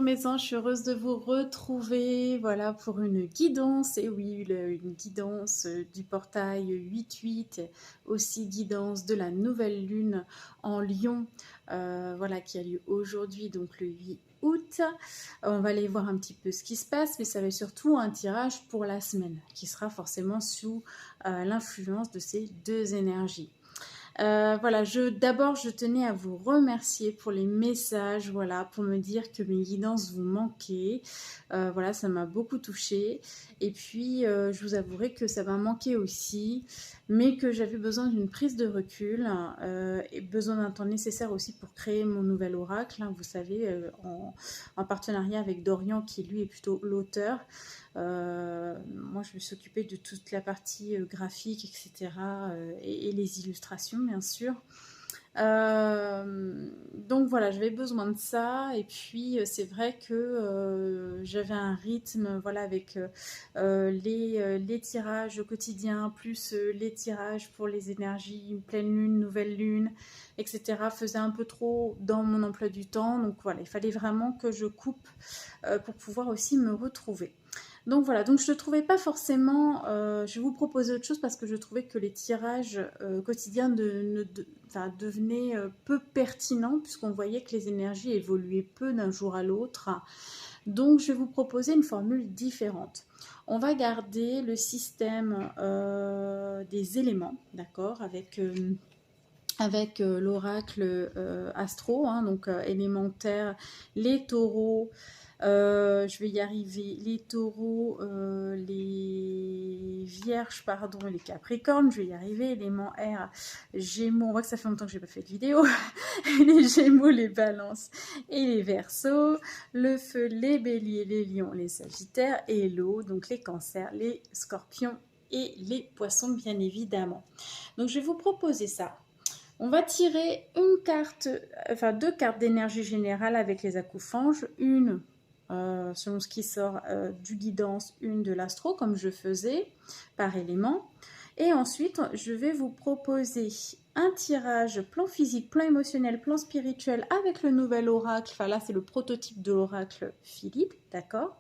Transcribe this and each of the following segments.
mes anges, je suis heureuse de vous retrouver, voilà, pour une guidance, et oui, une guidance du portail 8-8, aussi guidance de la nouvelle lune en Lion, voilà, qui a lieu aujourd'hui, donc le 8 août. On va aller voir un petit peu ce qui se passe, mais ça va être surtout un tirage pour la semaine, qui sera forcément sous l'influence de ces deux énergies. Voilà, d'abord, je tenais à vous remercier pour les messages, voilà, pour me dire que mes guidances vous manquaient. Voilà, ça m'a beaucoup touchée. Et puis, je vous avouerai que ça m'a manqué aussi, mais que j'avais besoin d'une prise de recul et besoin d'un temps nécessaire aussi pour créer mon nouvel oracle, hein, vous savez, en partenariat avec Dorian, qui lui est plutôt l'auteur. Moi, je me suis occupée de toute la partie graphique, etc. Et les illustrations, bien sûr. Donc voilà, j'avais besoin de ça. Et puis, c'est vrai que j'avais un rythme, voilà, avec les tirages au quotidien, plus les tirages pour les énergies, pleine lune, nouvelle lune, etc. faisait un peu trop dans mon emploi du temps. Donc voilà, il fallait vraiment que je coupe pour pouvoir aussi me retrouver. Donc voilà, donc je ne trouvais pas forcément, je vais vous proposer autre chose parce que je trouvais que les tirages quotidiens devenaient peu pertinents puisqu'on voyait que les énergies évoluaient peu d'un jour à l'autre. Donc je vais vous proposer une formule différente. On va garder le système des éléments, d'accord, avec l'oracle astro, hein, donc élémentaire, les taureaux, je vais y arriver, les taureaux, les vierges, pardon, les capricornes, je vais y arriver, élément air, gémeaux, on voit que ça fait longtemps que j'ai pas fait de vidéo, les gémeaux, les balances et les verseaux, le feu, les béliers, les lions, les sagittaires, et l'eau, donc les cancers, les scorpions et les poissons, bien évidemment. Donc je vais vous proposer ça. On va tirer deux cartes d'énergie générale avec les accouphanges, une selon ce qui sort du guidance, une de l'astro, comme je faisais par élément. Et ensuite, je vais vous proposer un tirage plan physique, plan émotionnel, plan spirituel avec le nouvel oracle. Enfin là, c'est le prototype de l'oracle Philippe, d'accord ?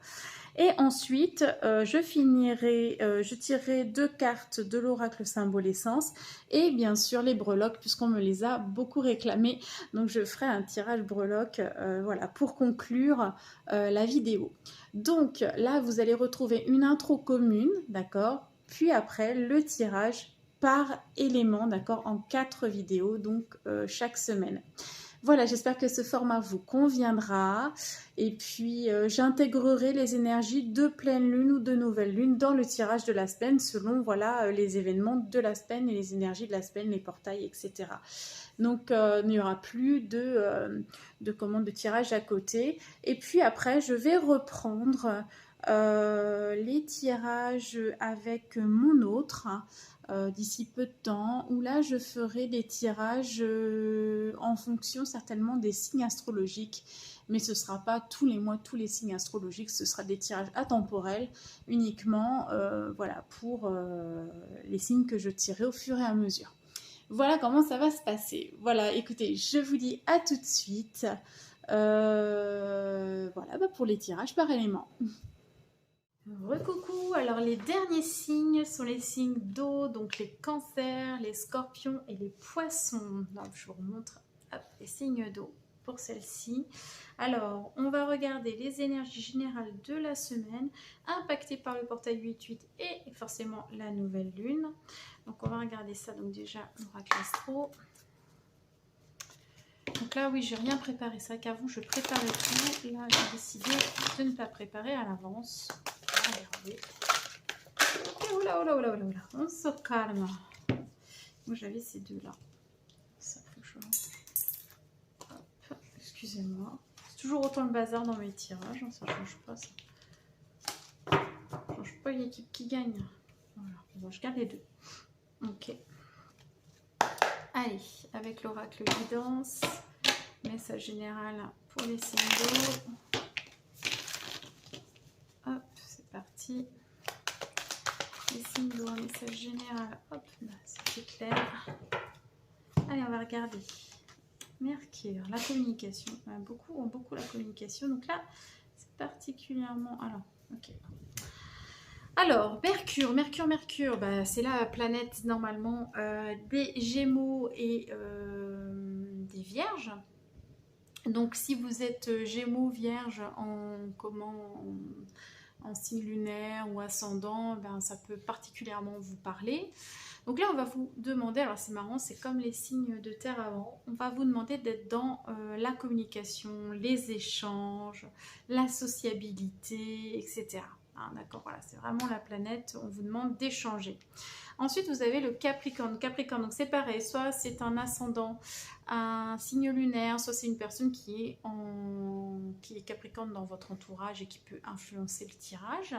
Et ensuite, je tirerai deux cartes de l'oracle symbole essence et bien sûr les breloques puisqu'on me les a beaucoup réclamées. Donc je ferai un tirage breloque voilà, pour conclure la vidéo. Donc là, vous allez retrouver une intro commune, d'accord ? Puis après, le tirage par élément, d'accord ? En 4 vidéos, donc chaque semaine. Voilà, j'espère que ce format vous conviendra. Et puis, j'intégrerai les énergies de pleine lune ou de nouvelle lune dans le tirage de la semaine selon voilà, les événements de la semaine et les énergies de la semaine, les portails, etc. Donc, il n'y aura plus de tirage à côté. Et puis après, je vais reprendre les tirages avec mon autre d'ici peu de temps, où là je ferai des tirages en fonction certainement des signes astrologiques, mais ce ne sera pas tous les mois, tous les signes astrologiques, ce sera des tirages atemporels uniquement voilà, pour les signes que je tirerai au fur et à mesure. Voilà comment ça va se passer. Voilà, écoutez, je vous dis à tout de suite. Voilà, pour les tirages par élément. Recoucou, alors les derniers signes sont les signes d'eau, donc les cancers, les scorpions et les poissons. Donc, je vous remontre les signes d'eau pour celle-ci. Alors, on va regarder les énergies générales de la semaine impactées par le portail 8-8 et forcément la nouvelle lune. Donc, on va regarder ça. Donc déjà, l'oracle astro. Donc là, oui, j'ai rien préparé. C'est vrai qu'avant, je préparais tout. Là, j'ai décidé de ne pas préparer à l'avance. Regardez. Oula, oula, oula, oula, oula. On se calme. Moi, j'avais ces deux-là. Ça, faut que je... Hop, excusez-moi. C'est toujours autant le bazar dans mes tirages. Hein, ça change pas, ça. Ça change pas l'équipe qui gagne. Voilà. Bon, je garde les deux. Ok. Allez, avec l'oracle guidance. Message général pour les signes d'eau. Hop, c'est parti. Les signes d'eau, un message général. Hop, là, c'est clair. Allez, on va regarder. Mercure, la communication. Beaucoup ont beaucoup la communication. Donc là, particulièrement... Alors, ok. Alors, Mercure, bah, c'est la planète normalement des Gémeaux et des Vierges. Donc, si vous êtes Gémeaux, Vierge en signe lunaire ou ascendant, ben, ça peut particulièrement vous parler. Donc là, on va vous demander, alors c'est marrant, c'est comme les signes de terre avant, on va vous demander d'être dans la communication, les échanges, la sociabilité, etc. Hein, d'accord, voilà, c'est vraiment la planète, on vous demande d'échanger. Ensuite, vous avez le Capricorne. Capricorne, donc c'est pareil, soit c'est un ascendant, un signe lunaire, soit c'est une personne qui est Capricorne dans votre entourage et qui peut influencer le tirage.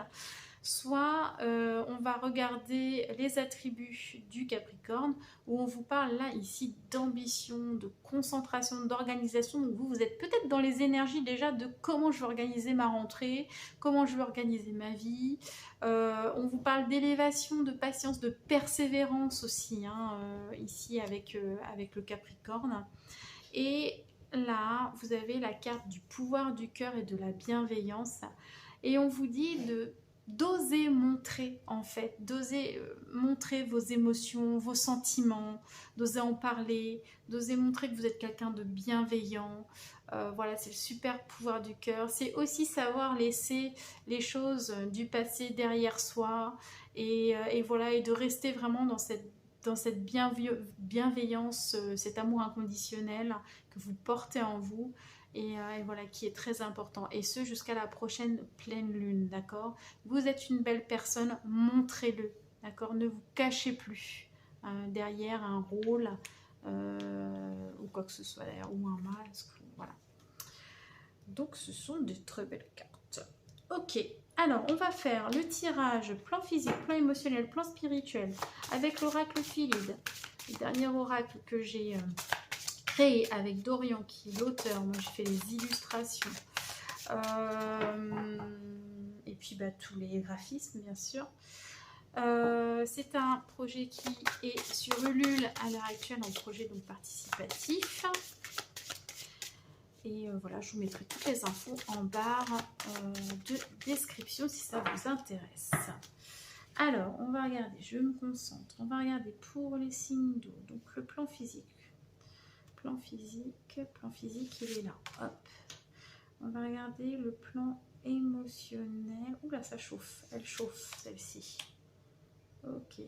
Soit on va regarder les attributs du Capricorne, où on vous parle là, ici, d'ambition, de concentration, d'organisation. Donc vous êtes peut-être dans les énergies déjà de comment je vais organiser ma rentrée, comment je vais organiser ma vie. On vous parle d'élévation, de patience, de persévérance aussi, hein, ici avec le Capricorne. Et là, vous avez la carte du pouvoir du cœur et de la bienveillance. Et on vous dit d'oser montrer, en fait, d'oser montrer vos émotions, vos sentiments, d'oser en parler, d'oser montrer que vous êtes quelqu'un de bienveillant. Voilà, c'est le super pouvoir du cœur. C'est aussi savoir laisser les choses du passé derrière soi et voilà, et de rester vraiment dans cette bienveillance, cet amour inconditionnel que vous portez en vous. Et voilà, qui est très important. Et ce, jusqu'à la prochaine pleine lune, d'accord? Vous êtes une belle personne, montrez-le, d'accord? Ne vous cachez plus derrière un rôle ou quoi que ce soit d'ailleurs, ou un masque, voilà. Donc, ce sont des très belles cartes. Ok, alors on va faire le tirage plan physique, plan émotionnel, plan spirituel avec l'oracle Philide, le dernier oracle que j'ai... créé avec Dorian qui est l'auteur, moi je fais les illustrations et puis bah, tous les graphismes bien sûr. C'est un projet qui est sur Ulule à l'heure actuelle, un projet donc participatif et voilà, je vous mettrai toutes les infos en barre de description si ça vous intéresse. Alors on va regarder, je me concentre, on va regarder pour les signes d'eau, donc le plan physique. Plan physique, il est là. Hop. On va regarder le plan émotionnel. Oula, ça chauffe. Elle chauffe, celle-ci. Ok.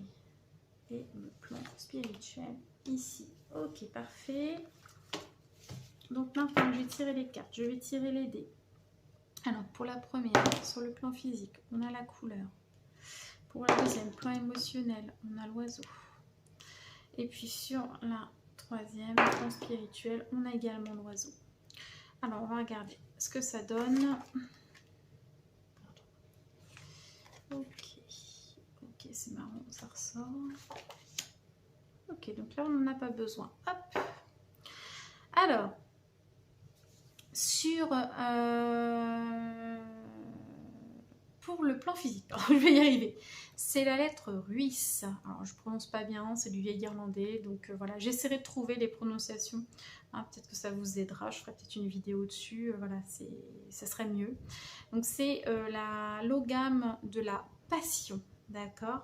Et le plan spirituel, ici. Ok, parfait. Donc maintenant, je vais tirer les cartes. Je vais tirer les dés. Alors, pour la première, sur le plan physique, on a la couleur. Pour la deuxième, plan émotionnel, on a l'oiseau. Et puis sur la troisième, plan spirituel, on a également l'oiseau. Alors, on va regarder ce que ça donne. Ok, c'est marrant, ça ressort. Ok, donc là, on n'en a pas besoin. Hop. Alors, pour le plan physique, je vais y arriver. C'est la lettre Ruisse. Alors, je ne prononce pas bien, c'est du vieil irlandais. Donc, voilà, j'essaierai de trouver les prononciations. Hein, peut-être que ça vous aidera. Je ferai peut-être une vidéo dessus. Voilà, ça serait mieux. Donc, c'est la logame de la passion. D'accord.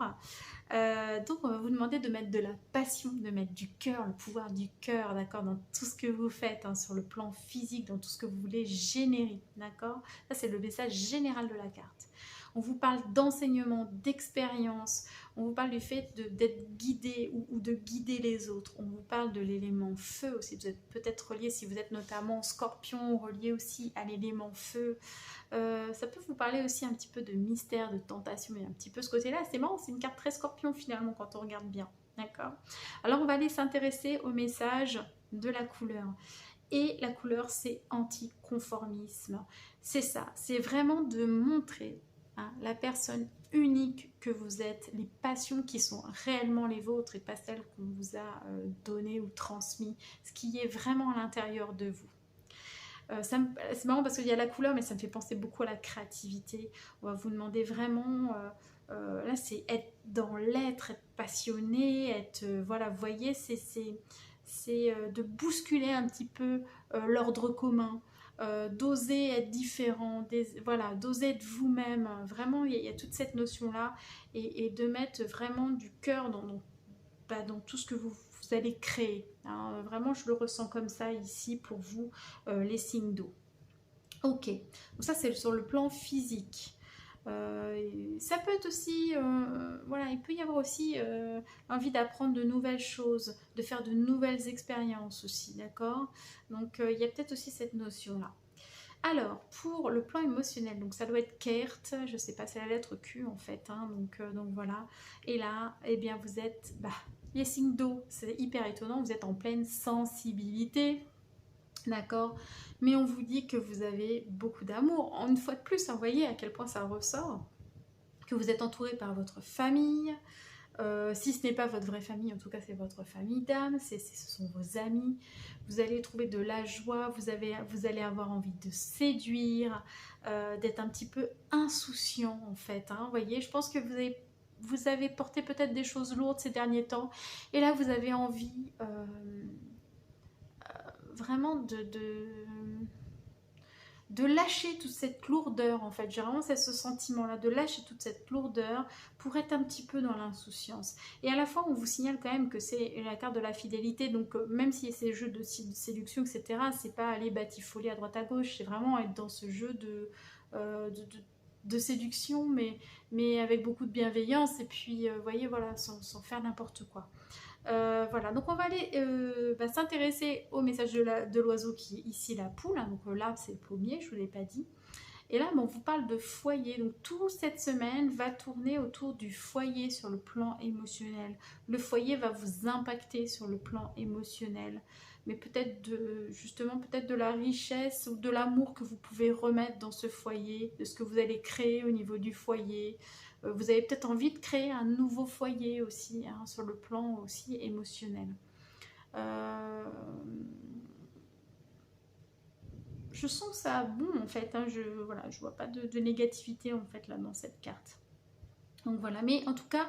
Donc, on va vous demander de mettre de la passion, de mettre du cœur, le pouvoir du cœur, d'accord, dans tout ce que vous faites, hein, sur le plan physique, dans tout ce que vous voulez générer, d'accord. Ça, c'est le message général de la carte. On vous parle d'enseignement, d'expérience, on vous parle du fait d'être guidé ou de guider les autres. On vous parle de l'élément feu aussi, vous êtes peut-être relié, si vous êtes notamment scorpion, relié aussi à l'élément feu. Ça peut vous parler aussi un petit peu de mystère, de tentation, et un petit peu ce côté-là. C'est marrant, c'est une carte très scorpion finalement quand on regarde bien, d'accord. Alors on va aller s'intéresser au message de la couleur. Et la couleur, c'est anticonformisme. C'est ça, c'est vraiment de montrer la personne unique que vous êtes, les passions qui sont réellement les vôtres et pas celles qu'on vous a données ou transmises, ce qui est vraiment à l'intérieur de vous. C'est marrant parce qu'il y a la couleur, mais ça me fait penser beaucoup à la créativité. On va vous demander vraiment, là c'est être dans l'être, être passionné, être, voilà, vous voyez, c'est de bousculer un petit peu l'ordre commun. d'oser être différent, voilà, d'oser être vous-même. Vraiment, il y a toute cette notion-là et de mettre vraiment du cœur dans tout ce que vous allez créer. Hein. Vraiment, je le ressens comme ça ici pour vous, les signes d'eau. Ok, donc ça c'est sur le plan physique. Ça peut être aussi, voilà, il peut y avoir aussi envie d'apprendre de nouvelles choses, de faire de nouvelles expériences aussi, d'accord? Donc il y a peut-être aussi cette notion-là. Alors, pour le plan émotionnel, donc ça doit être Kert, je ne sais pas, c'est la lettre Q en fait, hein, donc voilà. Et là, eh bien vous êtes, les signes d'eau, c'est hyper étonnant, vous êtes en pleine sensibilité, d'accord? Mais on vous dit que vous avez beaucoup d'amour. Une fois de plus, vous voyez à quel point ça ressort, que vous êtes entouré par votre famille. Si ce n'est pas votre vraie famille, en tout cas c'est votre famille d'âme, ce sont vos amis. Vous allez trouver de la joie, vous allez avoir envie de séduire, d'être un petit peu insouciant en fait. Hein, vous voyez, je pense que vous avez porté peut-être des choses lourdes ces derniers temps, et là vous avez envie vraiment de lâcher toute cette lourdeur en fait. J'ai vraiment ce sentiment là de lâcher toute cette lourdeur pour être un petit peu dans l'insouciance. Et à la fois on vous signale quand même que c'est la carte de la fidélité, donc même si ces jeux de séduction etc, c'est pas aller batifoler à droite à gauche, c'est vraiment être dans ce jeu de séduction mais avec beaucoup de bienveillance et puis vous voyez voilà sans faire n'importe quoi. Voilà, donc on va aller s'intéresser au message de l'oiseau qui est ici la poule, hein, donc l'arbre c'est le pommier, je ne vous l'ai pas dit. Et là, on vous parle de foyer, donc toute cette semaine va tourner autour du foyer sur le plan émotionnel. Le foyer va vous impacter sur le plan émotionnel, mais peut-être justement peut-être de la richesse ou de l'amour que vous pouvez remettre dans ce foyer, de ce que vous allez créer au niveau du foyer. Vous avez peut-être envie de créer un nouveau foyer aussi, hein, sur le plan aussi émotionnel. Je sens ça bon en fait, hein, je vois pas de négativité en fait là dans cette carte. Donc voilà, mais en tout cas,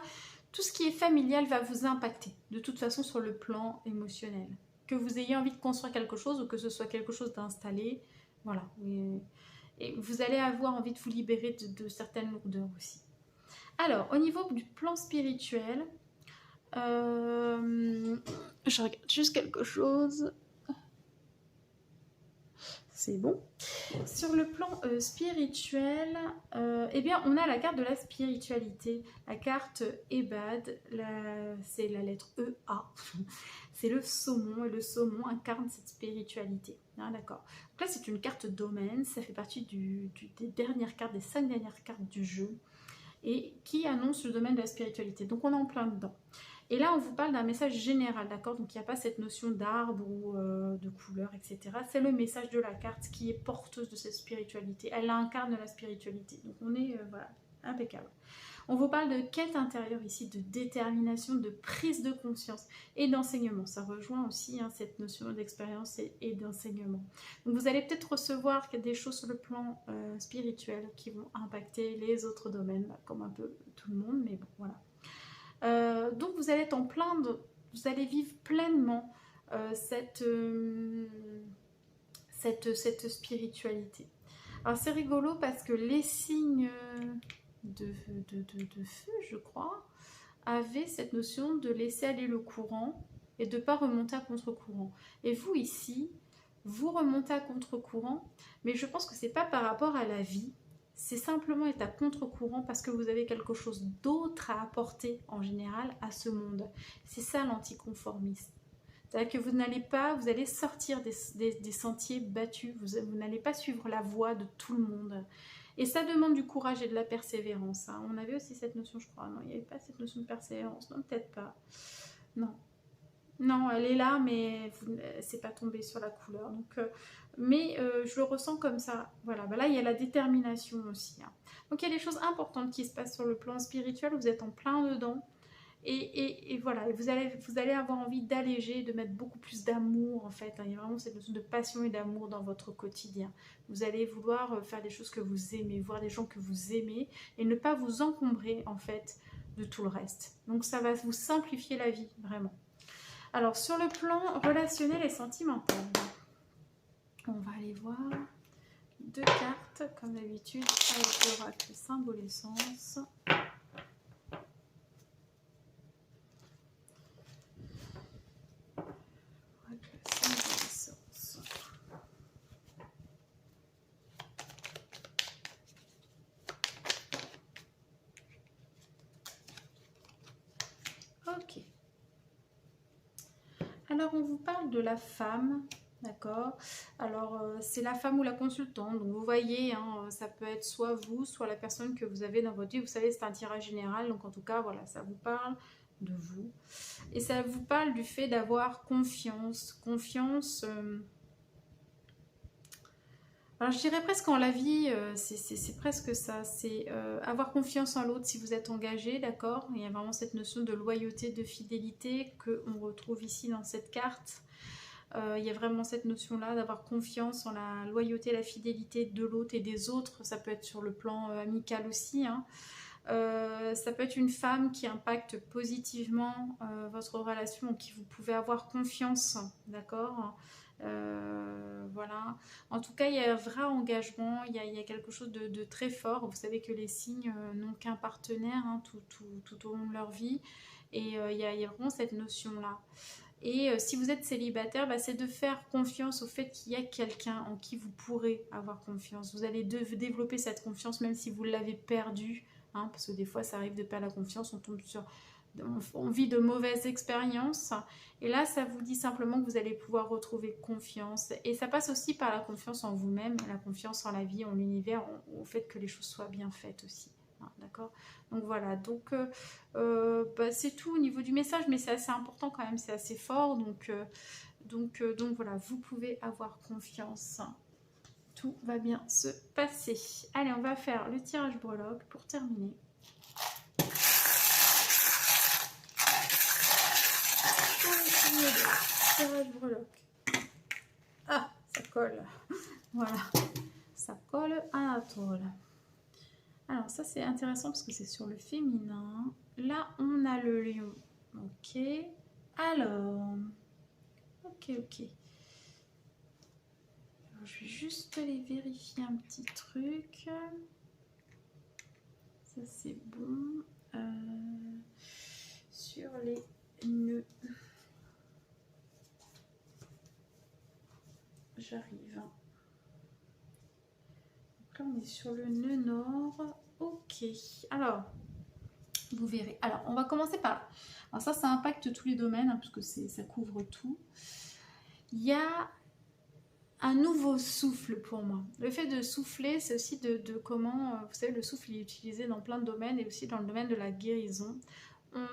tout ce qui est familial va vous impacter de toute façon sur le plan émotionnel. Que vous ayez envie de construire quelque chose ou que ce soit quelque chose d'installé, voilà. Et vous allez avoir envie de vous libérer de certaines lourdeurs aussi. Alors, au niveau du plan spirituel, je regarde juste quelque chose. C'est bon. Sur le plan spirituel, eh bien, on a la carte de la spiritualité. La carte Ebad, c'est la lettre E-A. C'est le saumon, et le saumon incarne cette spiritualité. Ah, d'accord. Donc là, c'est une carte domaine. Ça fait partie des dernières cartes, des 5 dernières cartes du jeu, et qui annonce le domaine de la spiritualité. Donc, on est en plein dedans. Et là, on vous parle d'un message général, d'accord? Donc, il n'y a pas cette notion d'arbre ou de couleur, etc. C'est le message de la carte qui est porteuse de cette spiritualité. Elle incarne la spiritualité. Donc, on est, voilà, impeccable. On vous parle de quête intérieure ici, de détermination, de prise de conscience et d'enseignement. Ça rejoint aussi hein, cette notion d'expérience et d'enseignement. Donc, vous allez peut-être recevoir des choses sur le plan spirituel qui vont impacter les autres domaines, comme un peu tout le monde, mais bon, voilà. Donc vous allez être vous allez vivre pleinement cette spiritualité. Alors c'est rigolo parce que les signes de feu, je crois, avaient cette notion de laisser aller le courant et de ne pas remonter à contre-courant. Et vous ici, vous remontez à contre-courant, mais je pense que c'est pas par rapport à la vie, c'est simplement être à contre-courant parce que vous avez quelque chose d'autre à apporter en général à ce monde. C'est ça l'anticonformisme. C'est-à-dire que vous allez sortir des sentiers battus, vous n'allez pas suivre la voie de tout le monde. Et ça demande du courage et de la persévérance. Hein. On avait aussi cette notion, je crois. Non, il n'y avait pas cette notion de persévérance. Non, peut-être pas. Non. Non, elle est là, mais c'est pas tombé sur la couleur. Donc, je le ressens comme ça. Voilà, là, il y a la détermination aussi. Hein. Donc, il y a des choses importantes qui se passent sur le plan spirituel. Vous êtes en plein dedans. Et voilà, vous allez avoir envie d'alléger, de mettre beaucoup plus d'amour, en fait. Hein. Il y a vraiment cette notion de passion et d'amour dans votre quotidien. Vous allez vouloir faire des choses que vous aimez, voir des gens que vous aimez, et ne pas vous encombrer, en fait, de tout le reste. Donc, ça va vous simplifier la vie, vraiment. Alors, sur le plan relationnel et sentimental, on va aller voir. 2 cartes, comme d'habitude, avec l'oracle symbole essence. Ok. Alors, on vous parle de la femme, d'accord? Alors, c'est la femme ou la consultante. Donc, vous voyez, hein, ça peut être soit vous, soit la personne que vous avez dans votre vie. Vous savez, c'est un tirage général. Donc, en tout cas, voilà, ça vous parle de vous. Et ça vous parle du fait d'avoir confiance. Confiance... alors je dirais presque en la vie, c'est presque ça, c'est avoir confiance en l'autre si vous êtes engagé, d'accord? Il y a vraiment cette notion de loyauté, de fidélité qu'on retrouve ici dans cette carte. Il y a vraiment cette notion-là d'avoir confiance en la loyauté, la fidélité de l'autre et des autres. Ça peut être sur le plan amical aussi, hein. Ça peut être une femme qui impacte positivement votre relation, qui vous pouvez avoir confiance, d'accord? Voilà. En tout cas, il y a un vrai engagement, il y a quelque chose de très fort. Vous savez que les signes n'ont qu'un partenaire, hein, tout au long de leur vie. Et il y a vraiment cette notion-là. Et si vous êtes célibataire, bah, c'est de faire confiance au fait qu'il y a quelqu'un en qui vous pourrez avoir confiance. Vous allez développer cette confiance même si vous l'avez perdue, hein, parce que des fois ça arrive de perdre la confiance, on vit de mauvaises expériences. Et là, ça vous dit simplement que vous allez pouvoir retrouver confiance. Et ça passe aussi par la confiance en vous-même, la confiance en la vie, en l'univers, au fait que les choses soient bien faites aussi. Hein, d'accord? Donc voilà, donc bah, c'est tout au niveau du message, mais c'est assez important quand même, c'est assez fort. Donc voilà, vous pouvez avoir confiance. Tout va bien se passer. Allez, on va faire le tirage breloque pour terminer. Tirage breloque. Ah, ça colle. Voilà, ça colle à la tôle. Alors ça c'est intéressant parce que c'est sur le féminin. Là on a le lion. Ok. Alors. Ok. Alors, je vais juste aller vérifier un petit truc. Ça c'est bon. Sur les nœuds. J'arrive. Donc là on est sur le nœud nord. Ok. Alors. Vous verrez. Alors, on va commencer par là. Alors ça impacte tous les domaines, hein, parce que ça couvre tout. Il y a un nouveau souffle pour moi. Le fait de souffler, c'est aussi de comment... vous savez, le souffle, il est utilisé dans plein de domaines, et aussi dans le domaine de la guérison.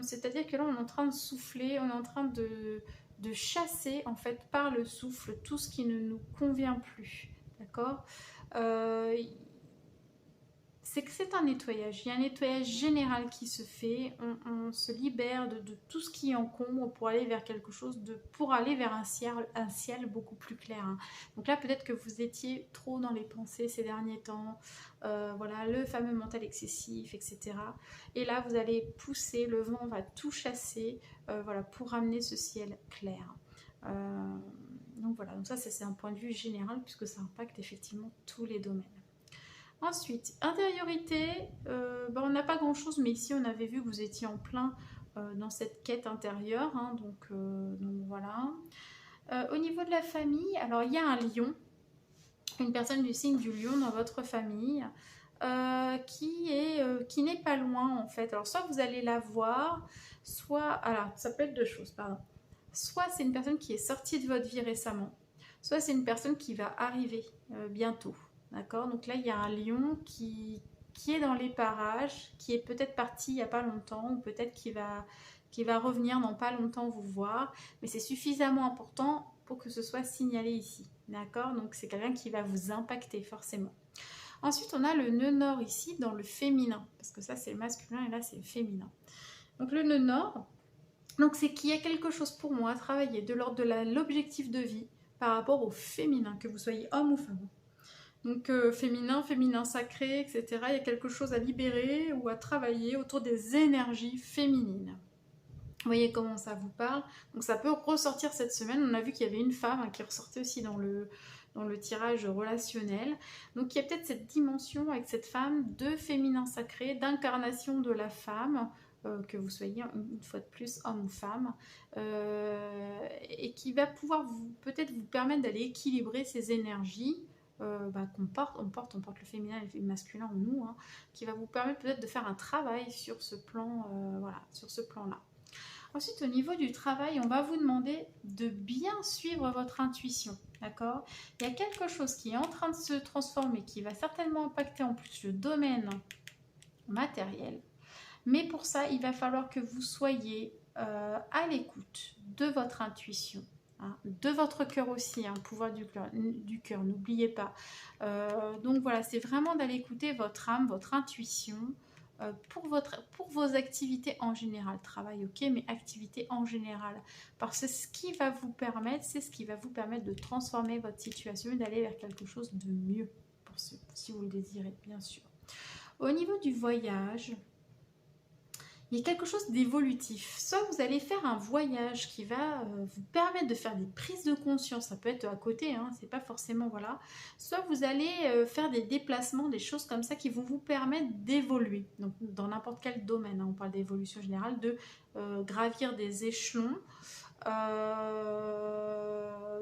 C'est-à-dire que là, on est en train de souffler, on est en train de chasser, en fait, par le souffle, tout ce qui ne nous convient plus. D'accord? C'est que c'est un nettoyage. Il y a un nettoyage général qui se fait. On se libère de tout ce qui encombre pour aller vers quelque chose pour aller vers un ciel beaucoup plus clair. Hein. Donc là, peut-être que vous étiez trop dans les pensées ces derniers temps. Voilà, le fameux mental excessif, etc. Et là, vous allez pousser, le vent va tout chasser, voilà, pour ramener ce ciel clair. Donc voilà, donc ça c'est un point de vue général puisque ça impacte effectivement tous les domaines. Ensuite, intériorité, on n'a pas grand chose, mais ici on avait vu que vous étiez en plein dans cette quête intérieure, hein, donc voilà. Au niveau de la famille, alors il y a un lion, une personne du signe du lion dans votre famille, qui n'est pas loin en fait. Alors soit vous allez la voir, soit, alors ça peut être deux choses, pardon. Soit c'est une personne qui est sortie de votre vie récemment, soit c'est une personne qui va arriver bientôt. D'accord? Donc là, il y a un lion qui est dans les parages, qui est peut-être parti il n'y a pas longtemps, ou peut-être qui va revenir dans pas longtemps vous voir. Mais c'est suffisamment important pour que ce soit signalé ici. D'accord? Donc c'est quelqu'un qui va vous impacter forcément. Ensuite, on a le nœud nord ici dans le féminin. Parce que ça, c'est le masculin et là, c'est le féminin. Donc le nœud nord, donc c'est qu'il y a quelque chose pour moi à travailler de l'ordre de l'objectif de vie par rapport au féminin, que vous soyez homme ou femme. Donc féminin sacré, etc. Il y a quelque chose à libérer ou à travailler autour des énergies féminines. Vous voyez comment ça vous parle? Donc ça peut ressortir cette semaine. On a vu qu'il y avait une femme qui ressortait aussi dans dans le tirage relationnel. Donc il y a peut-être cette dimension avec cette femme de féminin sacré, d'incarnation de la femme, que vous soyez une fois de plus homme ou femme, et qui va pouvoir peut-être vous permettre d'aller équilibrer ces énergies qu'on porte, on porte le féminin et le masculin en nous, hein, qui va vous permettre peut-être de faire un travail sur ce plan, voilà, sur ce plan-là. Ensuite, au niveau du travail, on va vous demander de bien suivre votre intuition, d'accord? Il y a quelque chose qui est en train de se transformer, qui va certainement impacter en plus le domaine matériel. Mais pour ça, il va falloir que vous soyez à l'écoute de votre intuition, hein, de votre cœur aussi, hein, pouvoir du cœur, n'oubliez pas. Donc voilà, c'est vraiment d'aller écouter votre âme, votre intuition, pour vos activités en général. Travail, ok, mais activités en général. Parce que ce qui va vous permettre, c'est ce qui va vous permettre de transformer votre situation et d'aller vers quelque chose de mieux, si vous le désirez, bien sûr. Au niveau du voyage, il y a quelque chose d'évolutif. Soit vous allez faire un voyage qui va vous permettre de faire des prises de conscience, ça peut être à côté, hein, c'est pas forcément, voilà. Soit vous allez faire des déplacements, des choses comme ça qui vont vous permettre d'évoluer. Donc dans n'importe quel domaine, hein, on parle d'évolution générale, de gravir des échelons.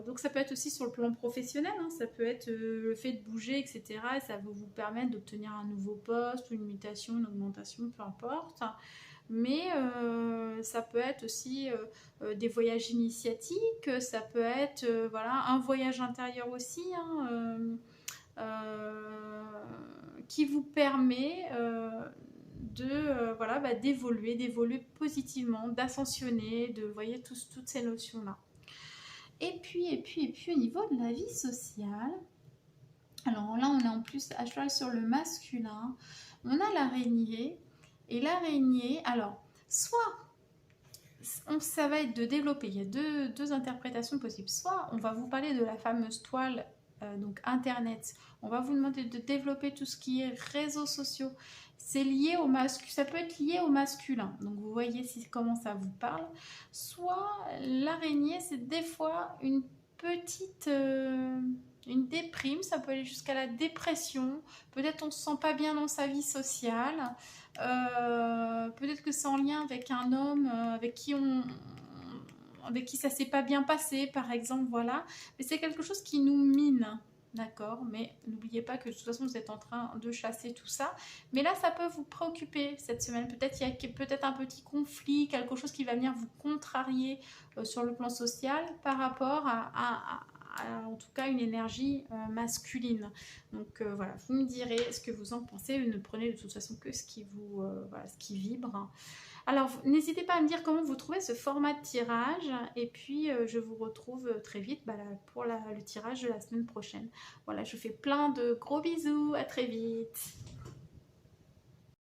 Donc ça peut être aussi sur le plan professionnel, hein, ça peut être le fait de bouger, etc. Et ça va vous permettre d'obtenir un nouveau poste, une mutation, une augmentation, peu importe. Mais ça peut être aussi des voyages initiatiques, ça peut être voilà, un voyage intérieur aussi, hein, qui vous permet voilà, d'évoluer positivement, d'ascensionner, de voyez toutes ces notions-là. Et puis au niveau de la vie sociale, alors là on est en plus à cheval sur le masculin, on a l'araignée. Et l'araignée, alors, soit ça va être de développer, il y a deux interprétations possibles. Soit on va vous parler de la fameuse toile, donc Internet. On va vous demander de développer tout ce qui est réseaux sociaux. C'est lié au masculin, ça peut être lié au masculin. Donc vous voyez comment ça vous parle. Soit l'araignée, c'est des fois une petite... une déprime, ça peut aller jusqu'à la dépression. Peut-être on ne se sent pas bien dans sa vie sociale. Peut-être que c'est en lien avec un homme avec qui ça s'est pas bien passé, par exemple, voilà. Mais c'est quelque chose qui nous mine, d'accord? Mais n'oubliez pas que de toute façon, vous êtes en train de chasser tout ça. Mais là, ça peut vous préoccuper cette semaine. Peut-être il y a peut-être un petit conflit, quelque chose qui va venir vous contrarier sur le plan social par rapport à en tout cas une énergie masculine. Donc voilà, vous me direz ce que vous en pensez. Ne prenez de toute façon que ce qui vous voilà, ce qui vibre. Alors n'hésitez pas à me dire comment vous trouvez ce format de tirage, et puis je vous retrouve très vite pour le tirage de la semaine prochaine. Voilà, je vous fais plein de gros bisous, à très vite.